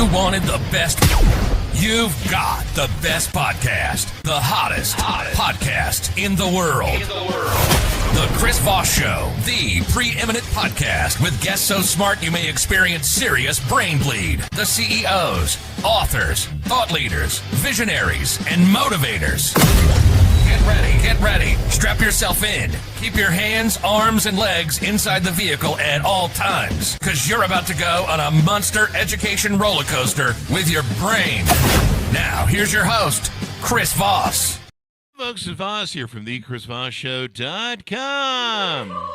You wanted the best. You've got the best podcast. The hottest podcast in the world. The Chris Voss Show, the preeminent podcast with guests so smart you may experience serious brain bleed. The CEOs, authors, thought leaders, visionaries, and motivators. Get ready. Strap yourself in. Keep your hands, arms, and legs inside the vehicle at all times, because you're about to go on a monster education roller coaster with your brain. Now, here's your host, Chris Voss. Folks, it's Voss here from thechrisvossshow.com.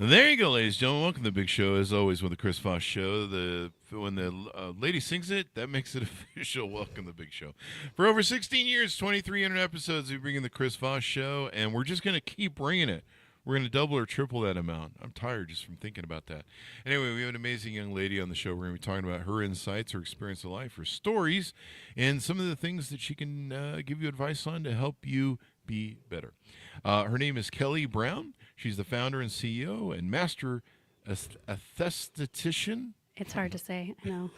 There you go, ladies and gentlemen. Welcome to the big show, as always, with the Chris Voss Show. When the lady sings it, that makes it official. Welcome to the big show. For over 16 years, 2,300 episodes, we bring in the Chris Voss Show, and we're just going to keep bringing it. We're going to double or triple that amount. I'm tired just from thinking about that. Anyway, we have an amazing young lady on the show. We're going to be talking about her insights, her experience of life, her stories, and some of the things that she can give you advice on to help you be better. Her name is Kelly Brown. She's the founder and CEO and master esthetician. It's hard to say, I know.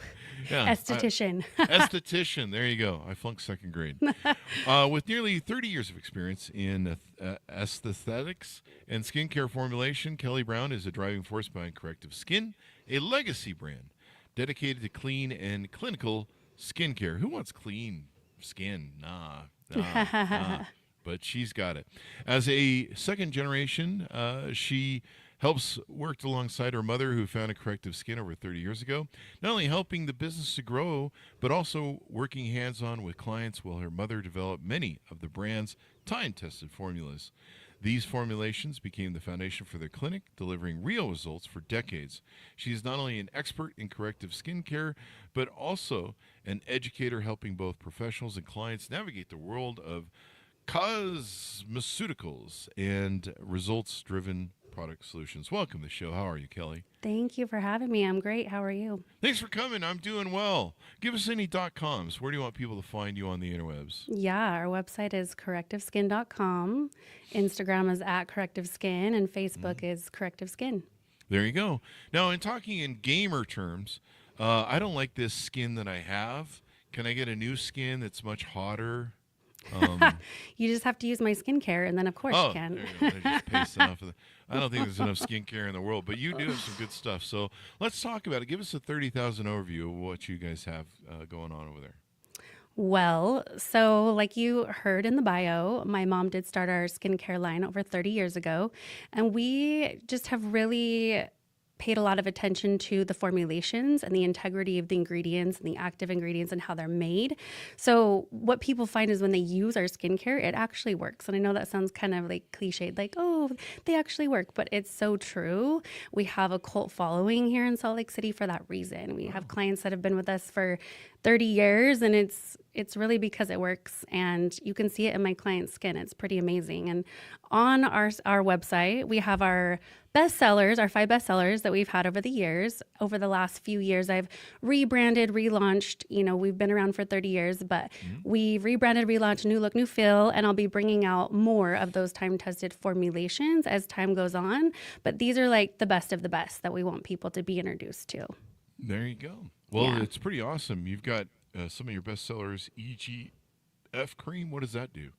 Yeah, Esthetician. Esthetician. There you go. I flunked second grade. With nearly 30 years of experience in aesthetics and skincare formulation, Kelly Brown is a driving force behind Corrective Skin, a legacy brand dedicated to clean and clinical skincare. Who wants clean skin? Nah. But she's got it. As a second generation, she helps worked alongside her mother, who founded Corrective Skin over 30 years ago, not only helping the business to grow, but also working hands-on with clients while her mother developed many of the brand's time-tested formulas. These formulations became the foundation for their clinic, delivering real results for decades. She is not only an expert in corrective skincare, but also an educator helping both professionals and clients navigate the world of cosmeceuticals and results-driven product solutions. Welcome to the show. How are you, Kelly? Thank you for having me. I'm great. How are you? Thanks for coming. I'm doing well. Give us any .coms. Where do you want people to find you on the interwebs? Yeah, our website is correctiveskin.com. Instagram is @correctiveskin, and Facebook is Corrective Skin. There you go. Now, in talking in gamer terms, I don't like this skin that I have. Can I get a new skin that's much hotter? You just have to use my skincare, and then of course you can. There you go. I just paste enough of the, I don't think there's enough skincare in the world, but you do have some good stuff. So let's talk about it. Give us a 30,000 overview of what you guys have going on over there. Well, so like you heard in the bio, my mom did start our skincare line over 30 years ago, and we just have really paid a lot of attention to the formulations and the integrity of the ingredients and the active ingredients and how they're made. So what people find is when they use our skincare, it actually works. And I know that sounds kind of like cliched, like, oh, they actually work, but it's so true. We have a cult following here in Salt Lake City for that reason. We have clients that have been with us for 30 years, and it's really because it works, and you can see it in my client's skin. It's pretty amazing. And on our website, we have our bestsellers, our 5 bestsellers that we've had over the years. Over the last few years, I've rebranded, relaunched. You know, we've been around for 30 years, but we've rebranded, relaunched, new look, new feel, and I'll be bringing out more of those time-tested formulations as time goes on. But these are like the best of the best that we want people to be introduced to. There you go. Well, Yeah. It's pretty awesome. You've got some of your bestsellers, EGF cream. What does that do?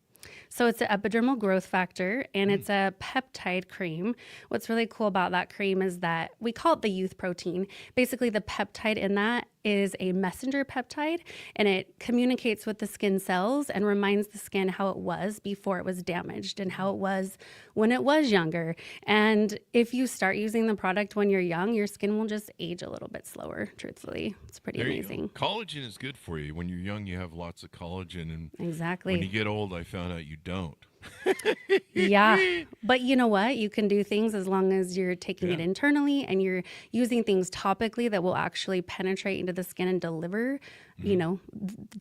So it's an epidermal growth factor, and it's a peptide cream. What's really cool about that cream is that we call it the youth protein. Basically, the peptide in that is a messenger peptide, and it communicates with the skin cells and reminds the skin how it was before it was damaged and how it was when it was younger. And if you start using the product when you're young, your skin will just age a little bit slower, truthfully. It's pretty amazing. Collagen is good for you. When you're young, you have lots of collagen, and Exactly. when you get old, I found out you don't. Yeah, but you know what? You can do things as long as you're taking it internally and you're using things topically that will actually penetrate into the skin and deliver, you know,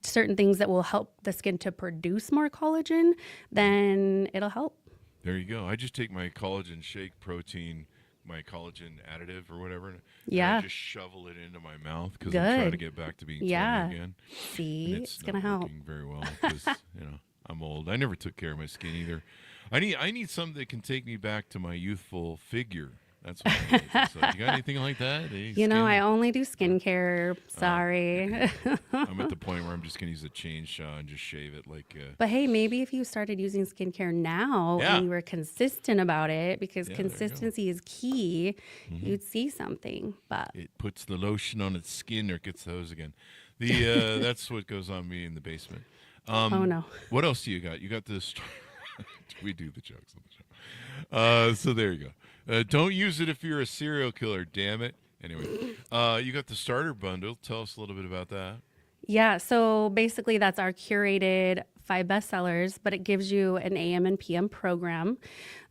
certain things that will help the skin to produce more collagen, then it'll help. There you go. I just take my collagen shake protein, my collagen additive or whatever, and I just shovel it into my mouth because I'm trying to get back to being 20 again. See, and it's going to help. Working very well because, you know, I'm old. I never took care of my skin either. I need something that can take me back to my youthful figure. That's what it is. So, you got anything like that? I only do skincare. Sorry. I'm at the point where I'm just going to use a chainsaw and just shave it like. But hey, maybe if you started using skincare now and you were consistent about it, because consistency is key, you'd see something. But it puts the lotion on its skin or gets the hose again. That's what goes on me in the basement. Oh no. What else do you got? You got this. We do the jokes on the show. So there you go. Don't use it if you're a serial killer, damn it. Anyway, you got the starter bundle. Tell us a little bit about that. Yeah, so basically that's our curated 5 bestsellers, but it gives you an AM and PM program.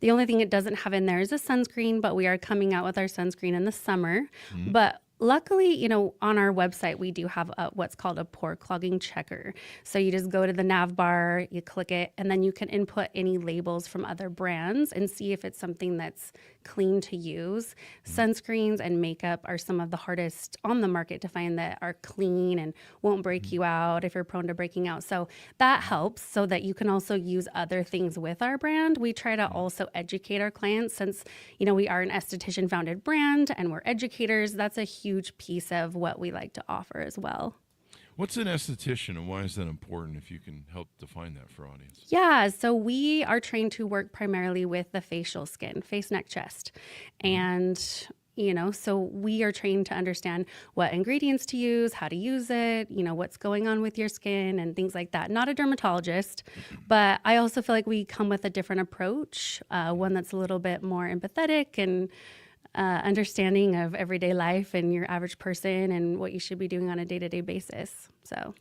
The only thing it doesn't have in there is a sunscreen, but we are coming out with our sunscreen in the summer. But luckily, on our website, we do have what's called a pore clogging checker. So you just go to the nav bar, you click it, and then you can input any labels from other brands and see if it's something that's clean to use. Sunscreens and makeup are some of the hardest on the market to find that are clean and won't break you out if you're prone to breaking out. So that helps so that you can also use other things with our brand. We try to also educate our clients since, we are an esthetician founded brand and we're educators. That's a huge piece of what we like to offer as well. What's an esthetician and why is that important if you can help define that for audience? Yeah, so we are trained to work primarily with the facial skin, face, neck, chest. And, so we are trained to understand what ingredients to use, how to use it, what's going on with your skin and things like that. Not a dermatologist, but I also feel like we come with a different approach, one that's a little bit more empathetic and understanding of everyday life and your average person and what you should be doing on a day-to-day basis. So,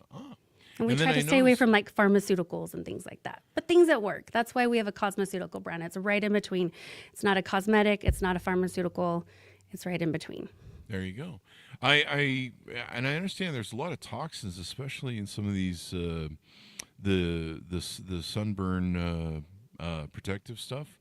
and we try to stay away from like pharmaceuticals and things like that, but things that work. That's why we have a cosmeceutical brand. It's right in between. It's not a cosmetic. It's not a pharmaceutical. It's right in between. There you go. I understand there's a lot of toxins, especially in some of these the sunburn protective stuff.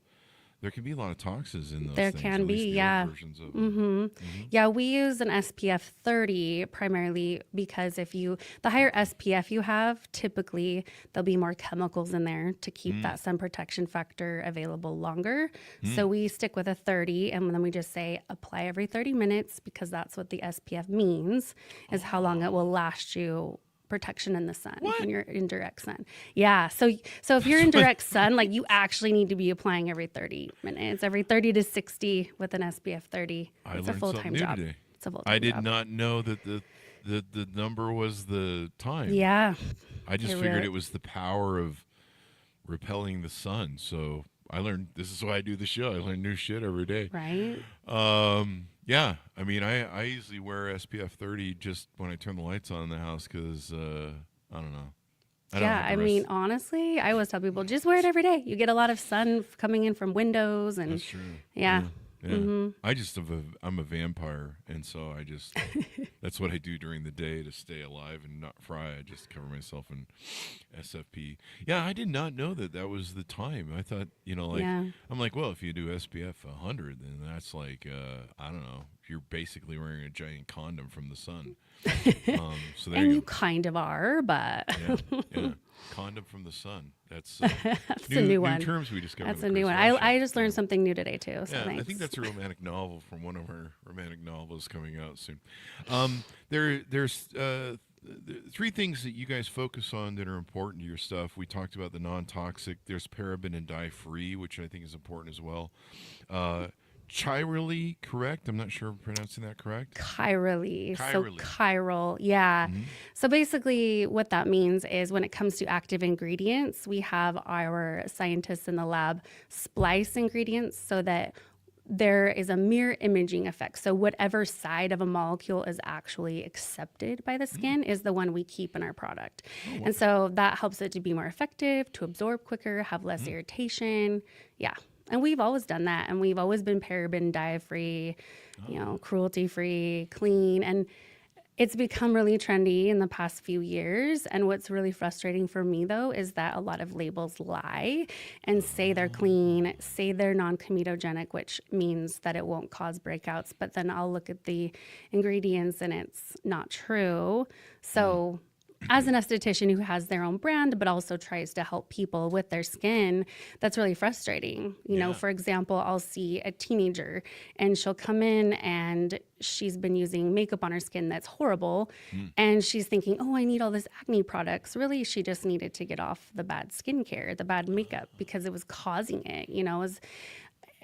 There can be a lot of toxins in those There things, can at be, least the yeah. old versions of them. Yeah, we use an SPF 30 primarily because the higher SPF you have, typically there'll be more chemicals in there to keep that sun protection factor available longer. So we stick with a 30 and then we just say apply every 30 minutes because that's what the SPF means, is how long it will last you protection in the sun when you're in direct sun. Yeah. So if you're in direct sun, like you actually need to be applying every 30 minutes, every 30 to 60 with an SPF 30. It's a full-time job. Today. It's a full-time I did job. not know that the number was the time. Yeah. I just figured it was the power of repelling the sun. So I learned, this is why I do the show. I learn new shit every day. Right. Yeah, I mean, I usually wear SPF 30 just when I turn the lights on in the house because, I don't know. I mean, honestly, I always tell people, just wear it every day. You get a lot of sun coming in from windows. And that's true. Yeah. I'm a vampire, and so I just, that's what I do during the day to stay alive and not fry. I just cover myself in SFP. Yeah, I did not know that was the time. I thought, I'm like, well, if you do SPF 100, then that's like, I don't know, you're basically wearing a giant condom from the sun. So there and you go. Kind of are, but yeah. Condom from the sun. That's that's a new one. New terms we discovered. That's a new one. I just learned something new today too. So yeah, thanks. I think that's a romantic novel from one of our romantic novels coming out soon. There's 3 things that you guys focus on that are important to your stuff. We talked about the non-toxic. There's paraben and dye-free, which I think is important as well. Chirally, correct? I'm not sure if I'm pronouncing that correct. Chirally. So chiral, yeah. So basically what that means is when it comes to active ingredients, we have our scientists in the lab splice ingredients so that there is a mirror imaging effect. So whatever side of a molecule is actually accepted by the skin is the one we keep in our product. And so that helps it to be more effective, to absorb quicker, have less irritation. Yeah. And we've always done that. And we've always been paraben, dye-free, cruelty-free, clean. And it's become really trendy in the past few years. And what's really frustrating for me, though, is that a lot of labels lie and say they're clean, say they're non-comedogenic, which means that it won't cause breakouts. But then I'll look at the ingredients and it's not true. So as an esthetician who has their own brand, but also tries to help people with their skin, that's really frustrating. You know, for example, I'll see a teenager and she'll come in and she's been using makeup on her skin that's horrible. And she's thinking, oh, I need all this acne products. Really, she just needed to get off the bad skincare, the bad makeup, because it was causing it, you know.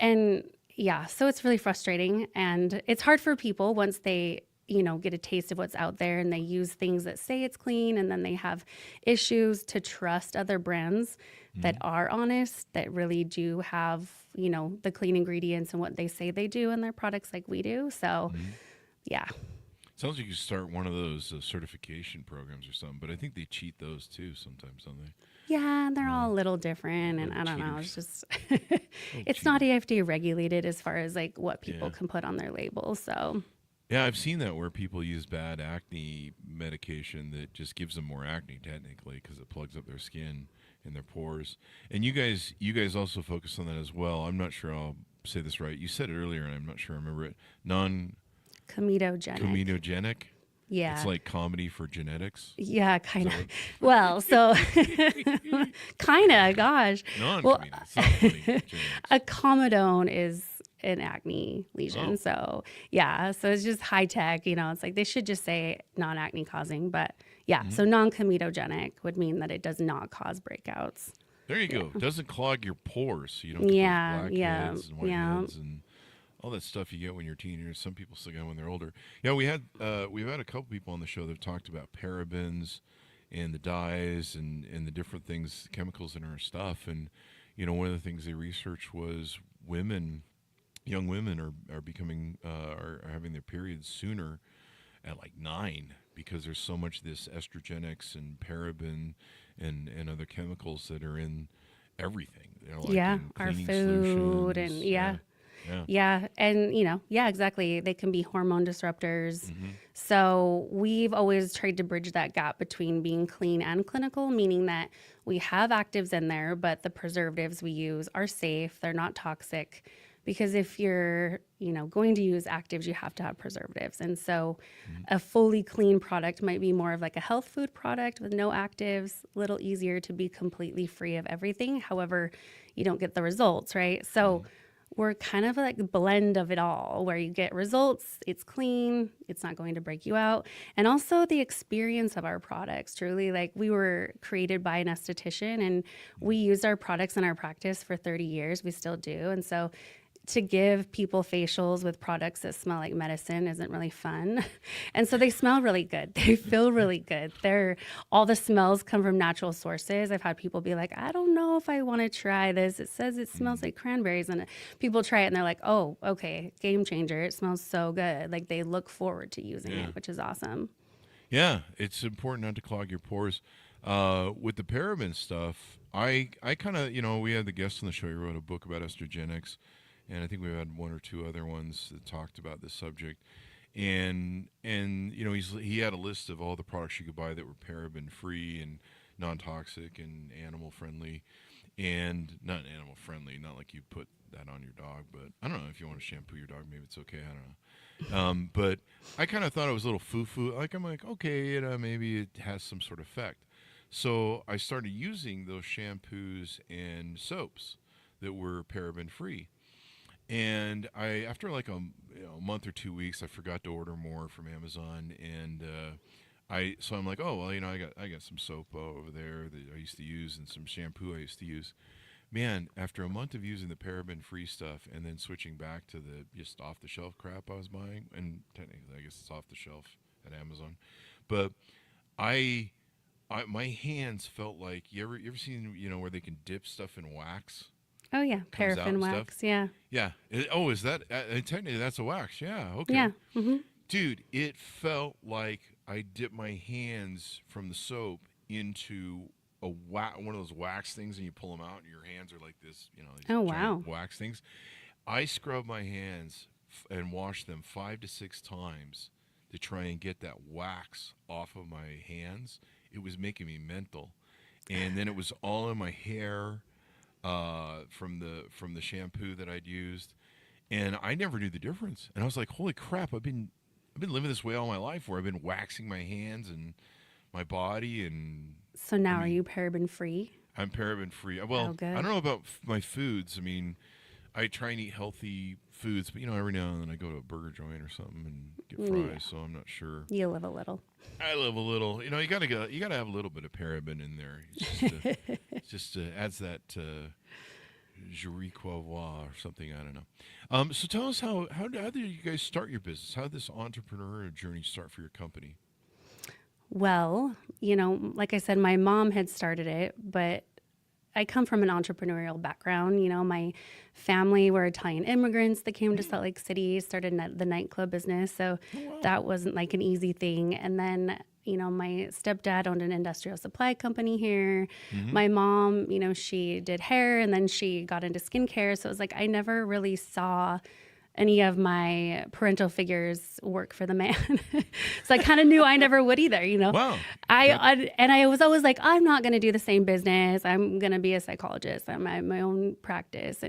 So it's really frustrating. And it's hard for people once they, you know, get a taste of what's out there and they use things that say it's clean and then they have issues to trust other brands that are honest, that really do have, you know, the clean ingredients and what they say they do in their products like we do. So, yeah. Sounds like you start one of those certification programs or something, but I think they cheat those too sometimes, don't they? Yeah, they're all a little different, and I don't know. It's just, it's not AFD regulated as far as like what people can put on their labels. So. Yeah, I've seen that where people use bad acne medication that just gives them more acne technically because it plugs up their skin and their pores. And you guys also focus on that as well. I'm not sure I'll say this right. You said it earlier, and I'm not sure I remember it. Comedogenic. Yeah. It's like comedy for genetics. Yeah, kind of. Well, so kind of, gosh. Non-comedy. It's not funny. Genetics. A comedone is an acne lesion. Oh. So, yeah. So it's just high tech, you know, it's like they should just say non-acne causing. But yeah, so non-comedogenic would mean that it does not cause breakouts. There you go. It doesn't clog your pores, so you don't get those blackheads and whiteheads and all that stuff you get when you're teenagers. Some people still get it when they're older. Yeah, we've had a couple people on the show that have talked about parabens and the dyes and the different things, chemicals in our stuff. And, you know, one of the things they researched was young women are becoming are having their periods sooner at like 9 because there's so much this estrogenics and paraben and other chemicals that are in everything. You know, like in our cleaning food solutions. and Yeah. And, you know, exactly. They can be hormone disruptors. So we've always tried to bridge that gap between being clean and clinical, meaning that we have actives in there, but the preservatives we use are safe. They're not toxic. Because if you're, you know, going to use actives, you have to have preservatives. And so a fully clean product might be more of like a health food product with no actives, a little easier to be completely free of everything. However, you don't get the results, right? So we're kind of like a blend of it all where you get results, it's clean, it's not going to break you out. And also the experience of our products, truly, like we were created by an esthetician and we used our products in our practice for 30 years. We still do. And so to give people facials with products that smell like medicine isn't really fun. And so they smell really good. They feel really good. All the smells come from natural sources. I've had people be like, I don't know if I want to try this. It says it smells like cranberries. And people try it and they're like, oh, okay, game changer. It smells so good. Like they look forward to using it, which is awesome. Yeah, it's important not to clog your pores. With the paraben stuff, I kind of, you know, we had the guest on the show. He wrote a book about estrogenics. And I think we've had one or two other ones that talked about this subject. And you know, he had a list of all the products you could buy that were paraben free and non-toxic and animal friendly. And not animal friendly, not like you put that on your dog, but I don't know, if you want to shampoo your dog, maybe it's okay, I don't know. But I kind of thought it was a little foo-foo. Like, I'm like, okay, you know, maybe it has some sort of effect. So I started using those shampoos and soaps that were paraben free. And after like a month or 2 weeks, I forgot to order more from Amazon, and so I'm like, oh well, you know, I got some soap over there that I used to use and some shampoo I used to use. Man, after a month of using the paraben free stuff and then switching back to the just off the shelf crap I was buying, and technically I guess it's off the shelf at Amazon, but my hands felt like you ever seen, you know, where they can dip stuff in wax. Oh, yeah. Paraffin wax. Yeah. Yeah. Is that technically that's a wax? Yeah. Okay. Yeah. Dude, it felt like I dipped my hands from the soap into one of those wax things, and you pull them out, and your hands are like this, you know, these giant wax things. I scrubbed my hands and washed them 5 to 6 times to try and get that wax off of my hands. It was making me mental. And then it was all in my hair. From the shampoo that I'd used, and I never knew the difference. And I was like, "Holy crap! I've been living this way all my life, where I've been waxing my hands and my body. And So now are you paraben free? I'm paraben free. Well, good. I don't know about my foods. I mean, I try and eat healthy foods, but every now and then I go to a burger joint or something and get fries. So I'm not sure. You live a little. I live a little. You gotta have a little bit of paraben in there. It's just adds that je ne quoi voir or something. I don't know. So tell us how did you guys start your business? How did this entrepreneurial journey start for your company? Well, like I said, my mom had started it, but I come from an entrepreneurial background. My family were Italian immigrants that came to Salt Lake City, started the nightclub business. So that wasn't like an easy thing. And then, my stepdad owned an industrial supply company here. My mom, she did hair and then she got into skincare. So it was like I never really saw any of my parental figures work for the man. So I kind of knew I never would either, Wow. I was always like, I'm not going to do the same business. I'm going to be a psychologist. I'm my own practice.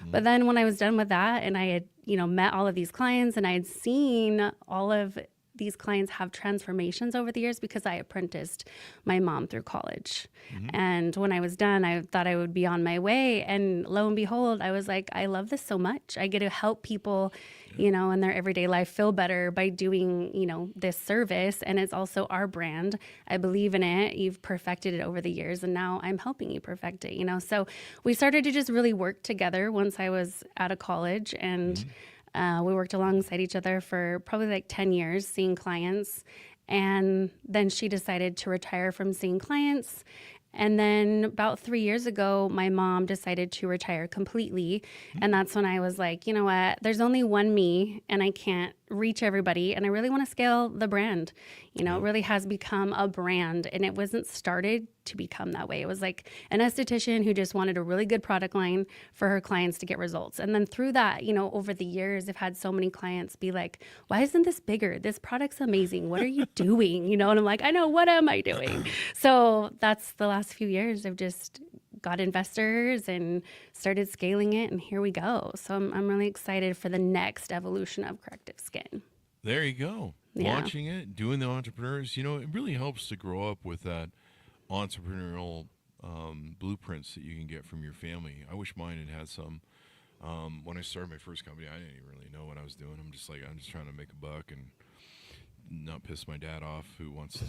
But then when I was done with that and I had, met all of these clients and I had seen all of these clients have transformations over the years because I apprenticed my mom through college. And when I was done, I thought I would be on my way. And lo and behold, I was like, I love this so much. I get to help people, in their everyday life feel better by doing, this service. And it's also our brand. I believe in it. You've perfected it over the years. And now I'm helping you perfect it, So we started to just really work together once I was out of college. And we worked alongside each other for probably like 10 years, seeing clients. And then she decided to retire from seeing clients. And then about 3 years ago, my mom decided to retire completely. And that's when I was like, you know what, there's only one me and I can't reach everybody. And I really want to scale the brand. It really has become a brand and it wasn't started to become that way. It was like an esthetician who just wanted a really good product line for her clients to get results. And then through that, over the years, I've had so many clients be like, why isn't this bigger? This product's amazing. What are you doing? And I'm like, I know, what am I doing? So that's the last few years. I've just got investors and started scaling it. And here we go. So I'm really excited for the next evolution of Corrective Skin. There you go. Yeah. Launching it, doing the entrepreneurs, it really helps to grow up with that entrepreneurial blueprints that you can get from your family. I wish mine had some. When I started my first company, I didn't really know what I was doing. I'm just trying to make a buck and not piss my dad off, who wants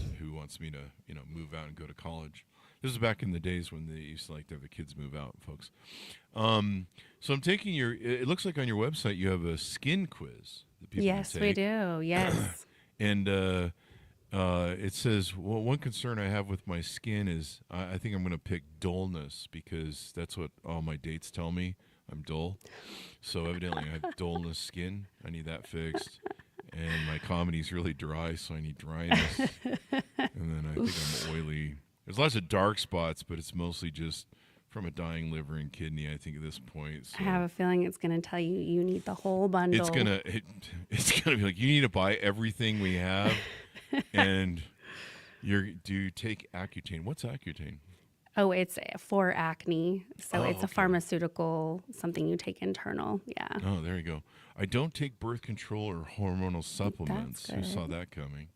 me to move out and go to college. This is back in the days when they used to like to have the kids move out, folks. So I'm taking it looks like on your website you have a skin quiz that people Yes, can we take. do. Yes. And it says, well, one concern I have with my skin is I think I'm going to pick dullness because that's what all my dates tell me. I'm dull. So evidently I have dullness skin. I need that fixed. And my comedy's really dry, so I need dryness. And then I think I'm oily. There's lots of dark spots, but it's mostly just from a dying liver and kidney, I think, at this point. So I have a feeling it's going to tell you need the whole bundle. it's gonna be like, you need to buy everything we have, and do you take Accutane? What's Accutane? Oh, it's for acne. So it's a okay. pharmaceutical, something you take internal. Yeah. Oh, there you go. I don't take birth control or hormonal supplements. That's Who saw that coming?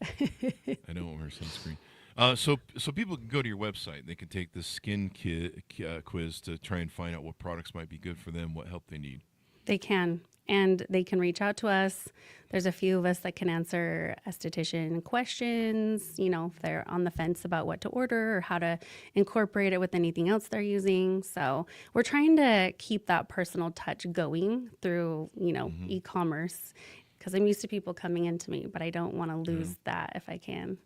I don't wear sunscreen. So people can go to your website and they can take this skin quiz to try and find out what products might be good for them, what help they need. They can. And they can reach out to us. There's a few of us that can answer esthetician questions, if they're on the fence about what to order or how to incorporate it with anything else they're using. So we're trying to keep that personal touch going through, e-commerce, because I'm used to people coming into me, but I don't want to lose that if I can.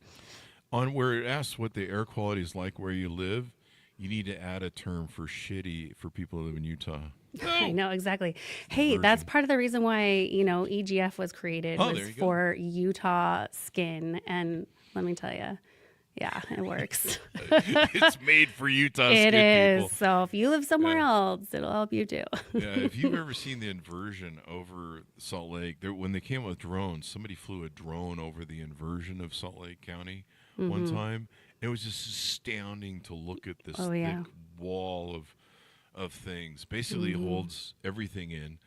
On where it asks what the air quality is like where you live, you need to add a term for shitty for people who live in Utah. I know, exactly. Hey, that's part of the reason why, EGF was created was for Utah skin. And let me tell you, yeah, it works. It's made for Utah skin It is. people. So if you live somewhere else, it'll help you too. Yeah, if you've ever seen the inversion over Salt Lake, when they came up with drones, somebody flew a drone over the inversion of Salt Lake County one time. It was just astounding to look at this thick wall of things. Basically holds everything in,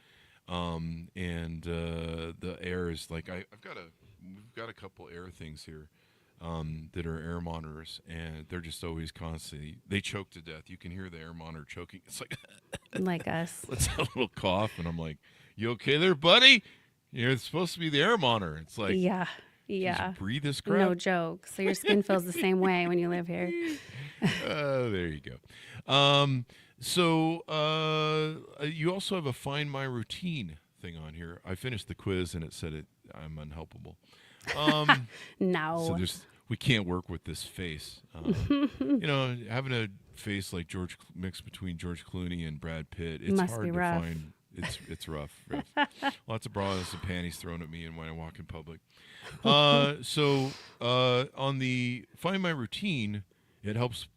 and the air is like we've got a couple air things here. that are air monitors, and they're just always constantly, they choke to death. You can hear the air monitor choking. It's like, Like us. let's have a little cough, and I'm like, you okay there, buddy? You're supposed to be the air monitor. It's like, Yeah. Yeah. just breathe this crap. No joke. So your skin feels the same way when you live here. There you go. So you also have a Find My Routine thing on here. I finished the quiz and it said I'm unhelpable. No. So we can't work with this face. Having a face like mixed between George Clooney and Brad Pitt, it's Must hard be to rough. find. It's rough. Lots of bras and panties thrown at me and when I walk in public. So on the Find My Routine, it helps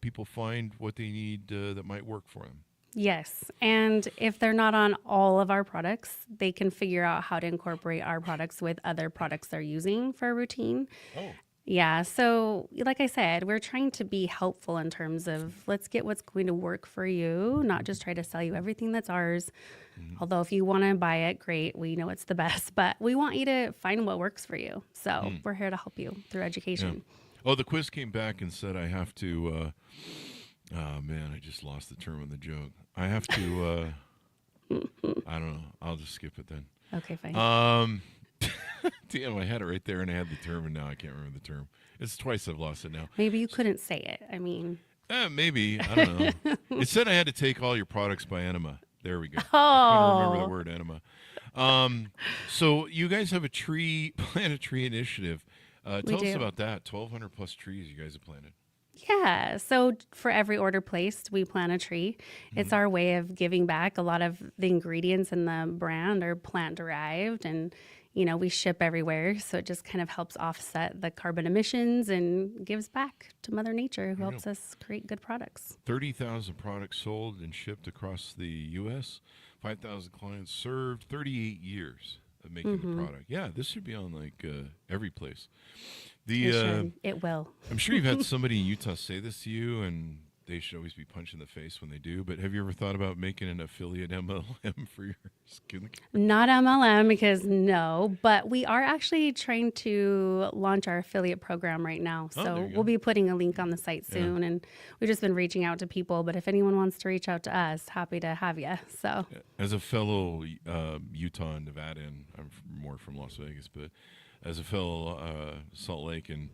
people find what they need that might work for them. Yes. And if they're not on all of our products, they can figure out how to incorporate our products with other products they're using for a routine. Oh. Yeah. So, like I said, we're trying to be helpful in terms of let's get what's going to work for you, not just try to sell you everything that's ours. Mm-hmm. Although, if you want to buy it, great. We know it's the best, but we want you to find what works for you. So, we're here to help you through education. Yeah. Oh, the quiz came back and said I have to. Oh, man, I just lost the term of the joke. I have to. I don't know. I'll just skip it then. Okay, fine. Damn, I had it right there and I had the term and now I can't remember the term. It's twice I've lost it now. Maybe you couldn't say it. I mean. Maybe. I don't know. It said I had to take all your products by enema. There we go. Oh. I couldn't remember the word enema. So you guys have plant a tree initiative. Tell us about that. 1,200 plus trees you guys have planted. Yeah. So for every order placed, we plant a tree. It's our way of giving back. A lot of the ingredients in the brand are plant derived and, we ship everywhere. So it just kind of helps offset the carbon emissions and gives back to Mother Nature who helps us create good products. 30,000 products sold and shipped across the U.S., 5,000 clients served, 38 years of making the product. Yeah, this should be on like every place. It will. I'm sure you've had somebody in Utah say this to you, and they should always be punched in the face when they do. But have you ever thought about making an affiliate MLM for your skin? Not MLM because no, but we are actually trying to launch our affiliate program right now. So we'll be putting a link on the site soon, and we've just been reaching out to people. But if anyone wants to reach out to us, happy to have you. So as a fellow Utah and Nevadan, I'm more from Las Vegas, but as a fellow Salt Lake and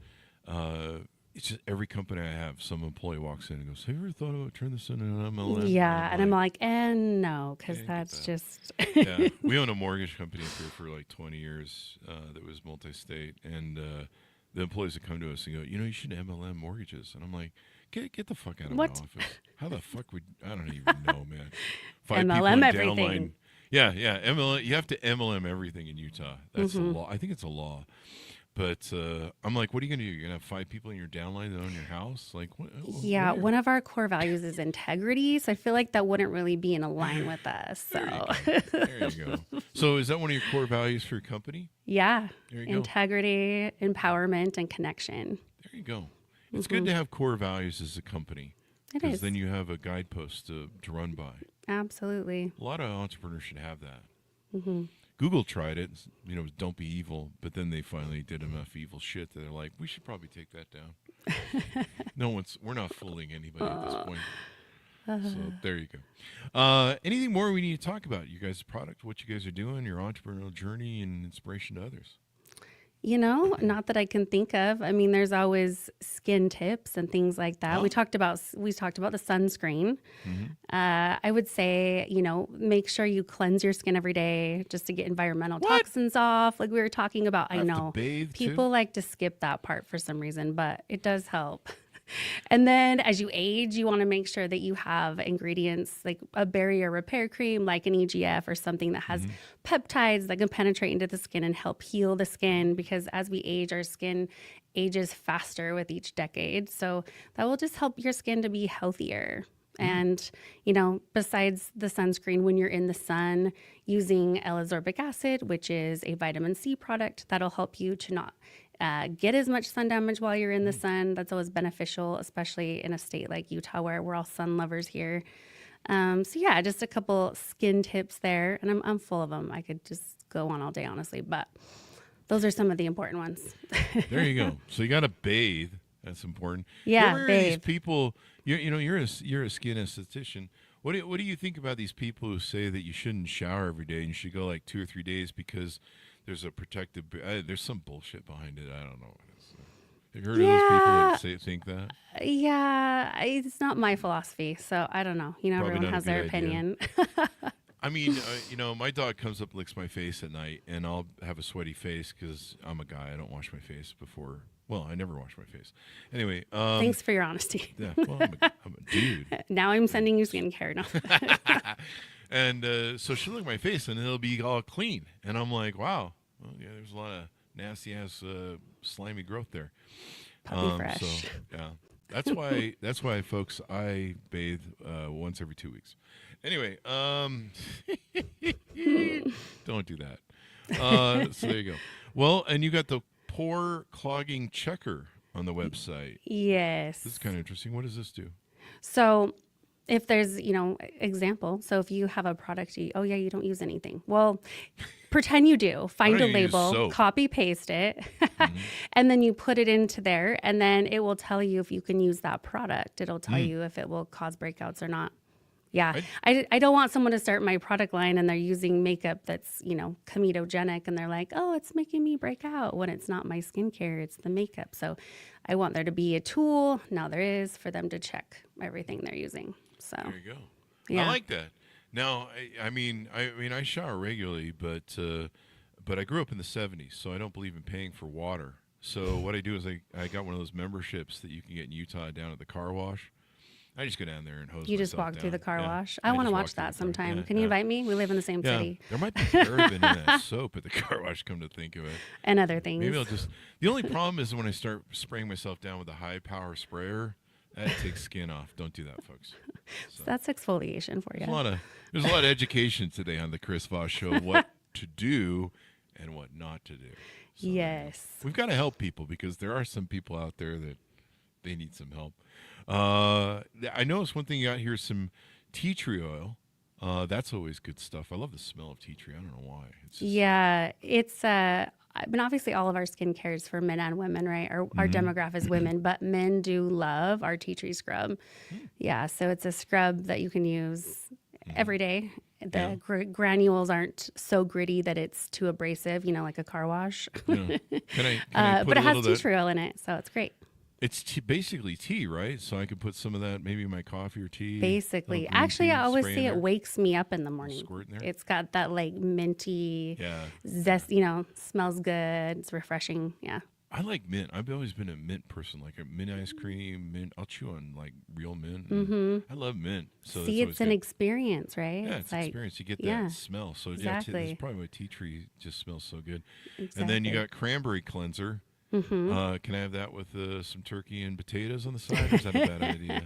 it's just every company I have, some employee walks in and goes, have you ever thought about turning this into an MLM? Yeah, and I'm like, no, because that's just... Yeah, we own a mortgage company up here for like 20 years that was multi-state, and the employees that come to us and go, you should MLM mortgages. And I'm like, get the fuck out of my office. How the fuck would... I don't even know, man. 5 MLM people everything. Downline. Yeah, MLM. You have to MLM everything in Utah. That's a law. I think it's a law. But I'm like, what are you going to do? You're going to have 5 people in your downline that own your house? Like, what? Yeah, one of our core values is integrity. So I feel like that wouldn't really be in line with us. So there you go. So is that one of your core values for your company? Yeah, there you integrity, empowerment, and connection. There you go. It's good to have core values as a company. It is. Because then you have a guidepost to run by. Absolutely. A lot of entrepreneurs should have that. Google tried it, don't be evil, but then they finally did enough evil shit that they're like, we should probably take that down. We're not fooling anybody at this point. So there you go. Anything more we need to talk about? You guys' product, what you guys are doing, your entrepreneurial journey and inspiration to others? Not that I can think of. I mean, there's always skin tips and things like that. Oh. We talked about the sunscreen. I would say, make sure you cleanse your skin every day just to get environmental toxins off. Like we were talking about, I know bathe people like to skip that part for some reason, but it does help. And then as you age, you want to make sure that you have ingredients like a barrier repair cream, like an EGF or something that has peptides that can penetrate into the skin and help heal the skin, because as we age, our skin ages faster with each decade. So that will just help your skin to be healthier. And, besides the sunscreen, when you're in the sun, using L-ascorbic acid, which is a vitamin C product, that'll help you to not get as much sun damage while you're in the sun. That's always beneficial, especially in a state like Utah where we're all sun lovers here. Just a couple skin tips there, and I'm full of them. I could just go on all day, honestly. But Those are some of the important ones. There you go. So you got to bathe. That's important. Yeah, You ever hear these people, you're a skin esthetician. What do you think about these people who say that you shouldn't shower every day and you should go like 2 or 3 days because there's a protective, there's some bullshit behind it. I don't know what it is. Have you heard of those people that think that? Yeah, it's not my philosophy, so I don't know. Probably Everyone not a has their good opinion. I mean, my dog comes up and licks my face at night, and I'll have a sweaty face because I'm a guy. I don't wash my face before. Well, I never wash my face. Anyway. Thanks for your honesty. Yeah, well, I'm a dude. Now I'm sending you skincare. No. And so she'll look at my face, and it'll be all clean. And I'm like, wow. Well, yeah, there's a lot of nasty-ass slimy growth there. Puppy fresh. So, yeah. That's why, folks, I bathe once every 2 weeks. Anyway, don't do that. So there you go. Well, and you got the pore clogging checker on the website. Yes. This is kind of interesting. What does this do? So if there's, example, so if you have a product, you don't use anything. Well, pretend you do. Find a label, copy paste it, and then you put it into there, and then it will tell you if you can use that product. It'll tell you if it will cause breakouts or not. Yeah. I don't want someone to start my product line and they're using makeup that's, comedogenic and they're like, oh, it's making me break out, when it's not my skincare, it's the makeup. So I want there to be a tool, now there is, for them to check everything they're using. So there you go. Yeah. I like that. Now, I mean, I shower regularly, but I grew up in the 70s, so I don't believe in paying for water. So what I do is I got one of those memberships that you can get in Utah down at the car wash. I just go down there and hose You just walk down. through the car wash? I want to watch that sometime. Yeah, Can you invite me? We live in the same city. There might be paraben in that soap at the car wash, come to think of it. And other things. Maybe I'll just... The only problem is when I start spraying myself down with a high-power sprayer, that takes skin off. Don't do that, folks. So that's exfoliation for you. There's a lot of education today on the Chris Voss Show, what to do and what not to do. So, yes. We've got to help people because there are some people out there that they need some help. I noticed one thing you got here, some tea tree oil. That's always good stuff. I love the smell of tea tree. I don't know why. It's obviously all of our skincare is for men and women, right? Our demographic is women, but men do love our tea tree scrub. Yeah, so it's a scrub that you can use every day. The granules aren't so gritty that it's too abrasive, like a car wash. Can I but it has tea tree oil in it, so it's great. It's basically tea, right? So I could put some of that maybe in my coffee or tea. Basically. Actually, I always say it wakes me up in the morning. Squirt in there? It's got that minty zest, smells good. It's refreshing. Yeah. I like mint. I've always been a mint person, like a mint ice cream, mint. I'll chew on real mint. I love mint. So see, it's an experience, right? Yeah, it's an experience. You get that smell. So exactly. That's probably why tea tree just smells so good. Exactly. And then you got cranberry cleanser. Can I have that with some turkey and potatoes on the side? Or is that a bad idea?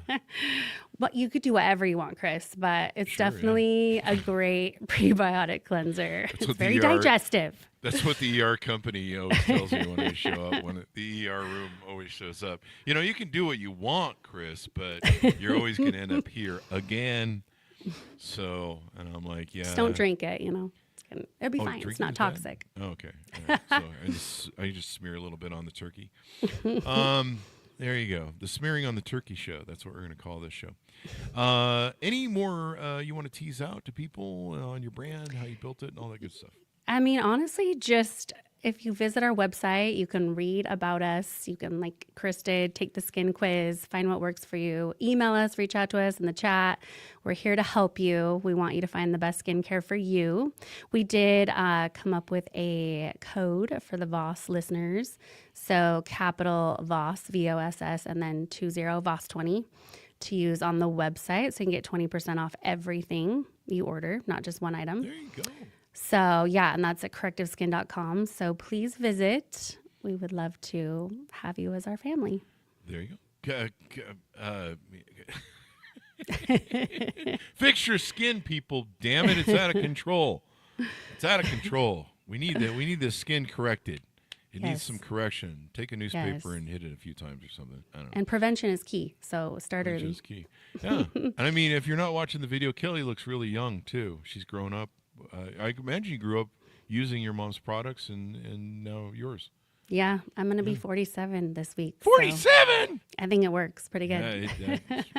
Well, you could do whatever you want, Chris, but it's definitely a great prebiotic cleanser. It's very digestive. That's what the ER company always tells me when I show up. When the ER room always shows up. You can do what you want, Chris, but you're always going to end up here again. So, and I'm like, yeah. Just don't drink it, It'll be fine. It's not toxic. Oh, okay. All right. So I just smear a little bit on the turkey. There you go. The smearing on the turkey show. That's what we're going to call this show. Any more you want to tease out to people on your brand, how you built it, and all that good stuff? I mean, honestly, just if you visit our website, you can read about us. You can, like Chris did, take the skin quiz, find what works for you. Email us, reach out to us in the chat. We're here to help you. We want you to find the best skincare for you. We did come up with a code for the Voss listeners. So capital Voss, VOSS, and then 20 Voss20 to use on the website. So you can get 20% off everything you order, not just one item. There you go. So, yeah, and that's at correctiveskin.com. So please visit. We would love to have you as our family. There you go. Fix your skin, people. Damn it, it's out of control. It's out of control. We need this skin corrected. It needs some correction. Take a newspaper and hit it a few times or something. I don't know. And prevention is key. So start early. Prevention is key. Yeah. And I mean, if you're not watching the video, Kelly looks really young, too. She's grown up. I imagine you grew up using your mom's products and now yours. Yeah, I'm going to be 47 this week. 47? I think it works pretty good.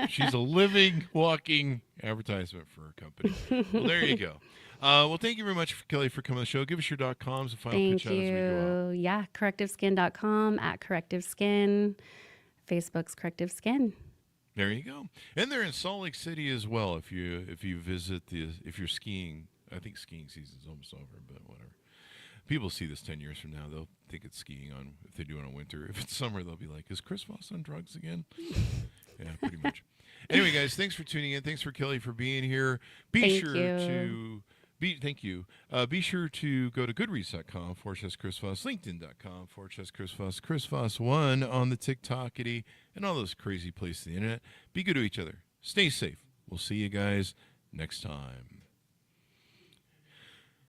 She's a living, walking advertisement for her company. Well, there you go. Well, thank you very much, Kelly, for coming on the show. Give us your .coms and final Thank pitch out as we go out. Yeah, correctiveskin.com, @correctiveskin, Facebook's Corrective Skin. There you go. And they're in Salt Lake City as well. If you visit if you're skiing, I think skiing season's almost over, but whatever. People see this 10 years from now. They'll think it's skiing on if they do it in winter. If it's summer, they'll be like, "Is Chris Voss on drugs again?" Yeah, pretty much. Anyway, guys, thanks for tuning in. Thanks for Kelly for being here. Be sure to go to goodreads.com/Chris Voss, LinkedIn.com/Chris Voss, Chris Voss1 on the TikTokity, and all those crazy places on the internet. Be good to each other. Stay safe. We'll see you guys next time.